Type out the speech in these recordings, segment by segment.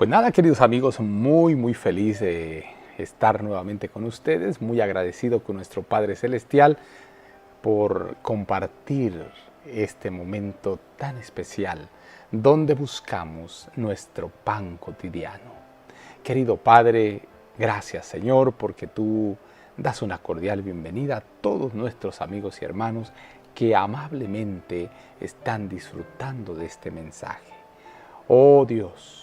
Pues nada, queridos amigos, muy feliz de estar nuevamente con ustedes, muy agradecido con nuestro Padre Celestial por compartir este momento tan especial donde buscamos nuestro pan cotidiano. Querido Padre, gracias Señor porque tú das una cordial bienvenida a todos nuestros amigos y hermanos que amablemente están disfrutando de este mensaje. Oh Dios,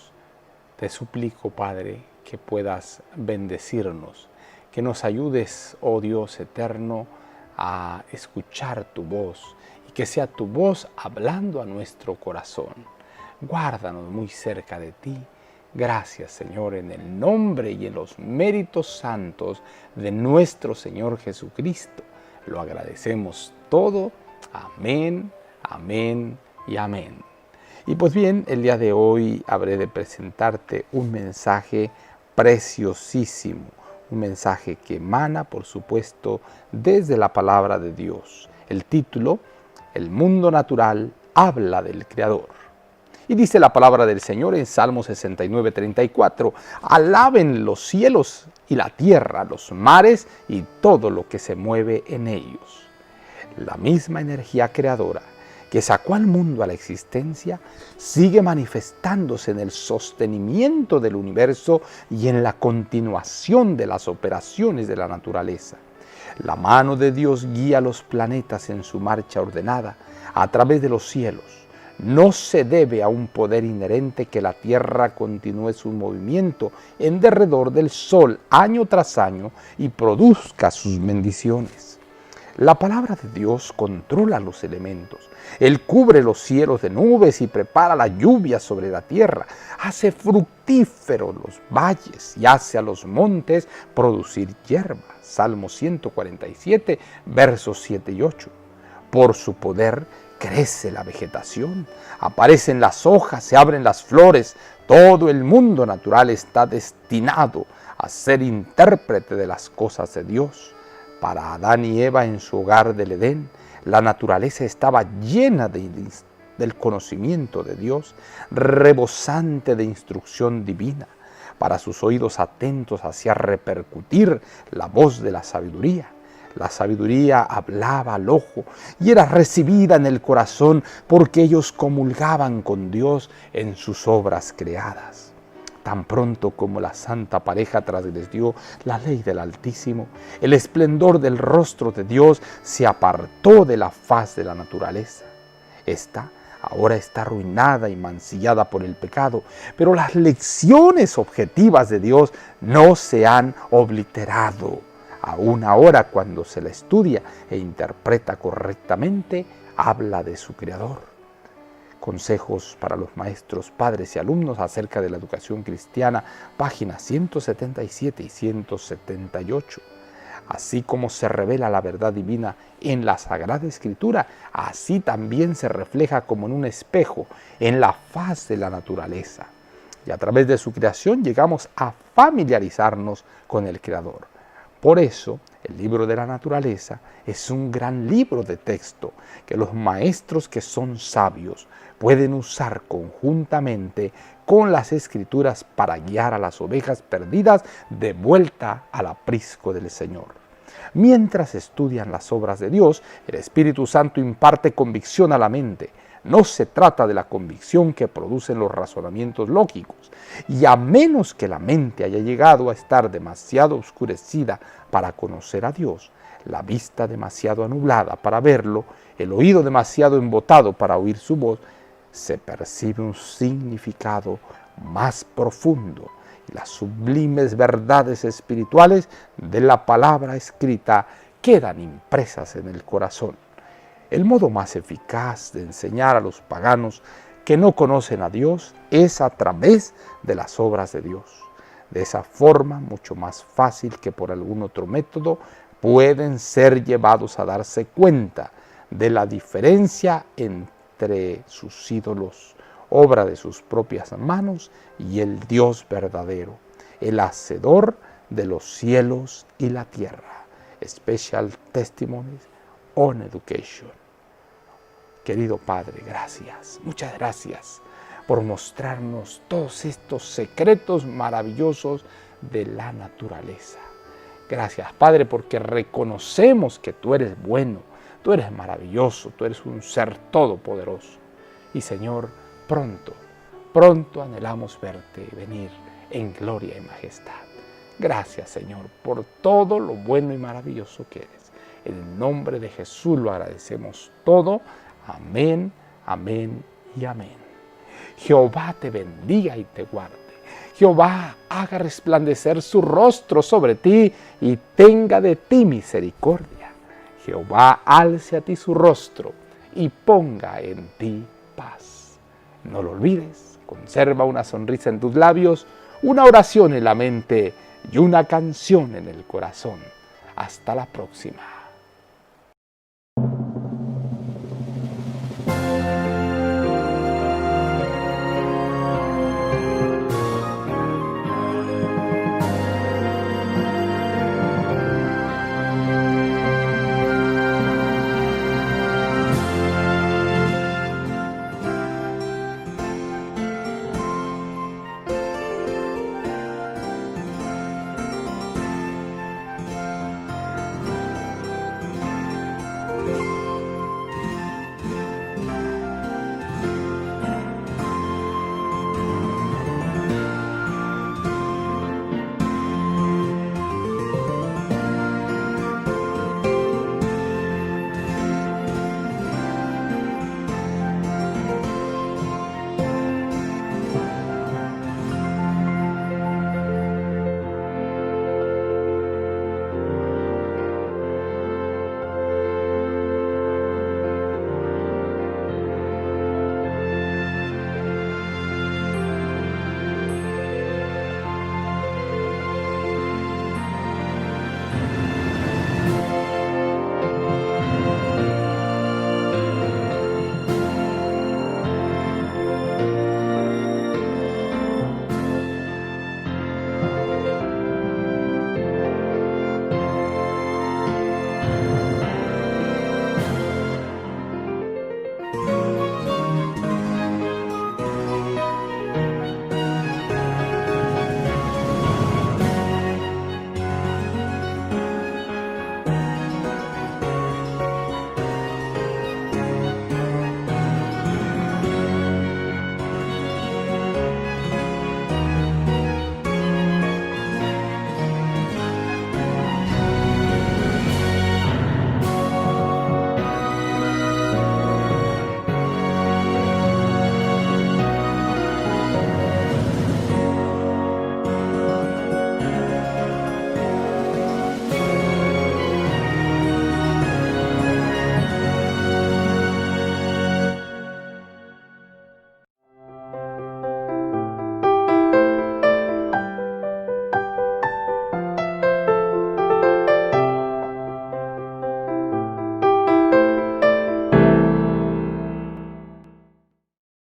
te suplico, Padre, que puedas bendecirnos, que nos ayudes, oh Dios eterno, a escuchar tu voz y que sea tu voz hablando a nuestro corazón. Guárdanos muy cerca de ti. Gracias, Señor, en el nombre y en los méritos santos de nuestro Señor Jesucristo. Lo agradecemos todo. Amén, amén y amén. Y pues bien, el día de hoy habré de presentarte un mensaje preciosísimo, un mensaje que emana, por supuesto, desde la palabra de Dios. El título, El mundo natural habla del Creador. Y dice la palabra del Señor en Salmo 69:34, alaben los cielos y la tierra, los mares y todo lo que se mueve en ellos. La misma energía creadora que sacó al mundo a la existencia, sigue manifestándose en el sostenimiento del universo y en la continuación de las operaciones de la naturaleza. La mano de Dios guía los planetas en su marcha ordenada a través de los cielos. No se debe a un poder inherente que la Tierra continúe su movimiento en derredor del Sol año tras año y produzca sus bendiciones. La palabra de Dios controla los elementos. Él cubre los cielos de nubes y prepara la lluvia sobre la tierra. Hace fructíferos los valles y hace a los montes producir hierba. Salmo 147, versos 7 y 8. Por su poder crece la vegetación, aparecen las hojas, se abren las flores. Todo el mundo natural está destinado a ser intérprete de las cosas de Dios. Para Adán y Eva en su hogar del Edén, la naturaleza estaba llena del conocimiento de Dios, rebosante de instrucción divina. Para sus oídos atentos hacía repercutir la voz de la sabiduría. La sabiduría hablaba al ojo y era recibida en el corazón porque ellos comulgaban con Dios en sus obras creadas. Tan pronto como la santa pareja transgredió la ley del Altísimo, el esplendor del rostro de Dios se apartó de la faz de la naturaleza. Esta ahora está arruinada y mancillada por el pecado, pero las lecciones objetivas de Dios no se han obliterado. Aún ahora, cuando se la estudia e interpreta correctamente, habla de su Creador. Consejos para los maestros, padres y alumnos acerca de la educación cristiana, páginas 177 y 178. Así como se revela la verdad divina en la Sagrada Escritura, así también se refleja como en un espejo en la faz de la naturaleza. Y a través de su creación llegamos a familiarizarnos con el Creador. Por eso, el libro de la naturaleza es un gran libro de texto que los maestros que son sabios pueden usar conjuntamente con las Escrituras para guiar a las ovejas perdidas de vuelta al aprisco del Señor. Mientras estudian las obras de Dios, el Espíritu Santo imparte convicción a la mente. No se trata de la convicción que producen los razonamientos lógicos, y a menos que la mente haya llegado a estar demasiado oscurecida para conocer a Dios, la vista demasiado anublada para verlo, el oído demasiado embotado para oír su voz, se percibe un significado más profundo y las sublimes verdades espirituales de la palabra escrita quedan impresas en el corazón. El modo más eficaz de enseñar a los paganos que no conocen a Dios es a través de las obras de Dios. De esa forma, mucho más fácil que por algún otro método, pueden ser llevados a darse cuenta de la diferencia entre sus ídolos, obra de sus propias manos, y el Dios verdadero, el hacedor de los cielos y la tierra. Special Testimonies on Education. Querido Padre, gracias, muchas gracias por mostrarnos todos estos secretos maravillosos de la naturaleza. Gracias, Padre, porque reconocemos que tú eres bueno, tú eres maravilloso, tú eres un ser todopoderoso. Y Señor, pronto, pronto anhelamos verte venir en gloria y majestad. Gracias, Señor, por todo lo bueno y maravilloso que eres. En el nombre de Jesús lo agradecemos todo. Amén, amén y amén. Jehová te bendiga y te guarde. Jehová haga resplandecer su rostro sobre ti y tenga de ti misericordia. Jehová alce a ti su rostro y ponga en ti paz. No lo olvides, conserva una sonrisa en tus labios, una oración en la mente y una canción en el corazón. Hasta la próxima.